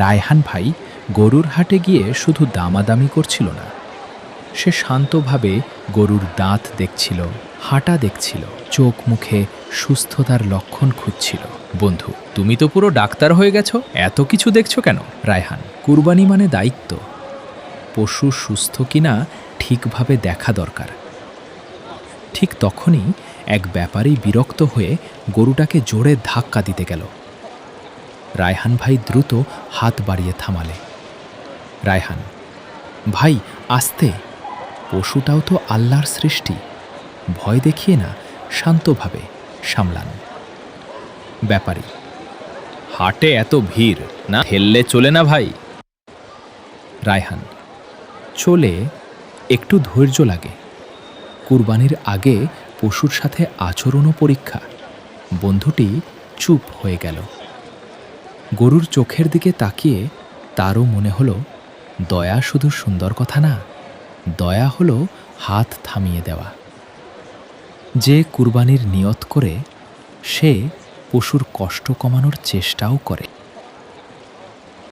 রায়হান ভাই গরুর হাটে গিয়ে শুধু দামাদামি করছিল না, সে শান্তভাবে গরুর দাঁত দেখছিল, হাঁটা দেখছিল, চোখ মুখে সুস্থতার লক্ষণ খুঁজছিল। বন্ধু, তুমি তো পুরো ডাক্তার হয়ে গেছো, এত কিছু দেখছো কেন? রায়হান: কুরবানি মানে দায়িত্ব। পশু সুস্থ কিনা ঠিকভাবে দেখা দরকার। ঠিক তখনই এক ব্যাপারী বিরক্ত হয়ে গরুটাকে জোরে ধাক্কা দিতে গেল। রায়হান ভাই দ্রুত হাত বাড়িয়ে থামালে। রায়হান: ভাই আস্তে, পশুটাও তো আল্লাহর সৃষ্টি, ভয় দেখিয়ে না, শান্তভাবে সামলান। ব্যাপারী: হাটে এত ভিড়, না ঠেললে চলে না ভাই? রায়হান: চলে, একটু ধৈর্য লাগে। কুরবানির আগে পশুর সাথে আচরণও পরীক্ষা। বন্ধুটি চুপ হয়ে গেল। গরুর চোখের দিকে তাকিয়ে তারও মনে হলো, দয়া শুধু সুন্দর কথা না, দয়া হলো হাত থামিয়ে দেওয়া। যে কুরবানির নিয়ত করে, সে পশুর কষ্ট কমানোর চেষ্টাও করে।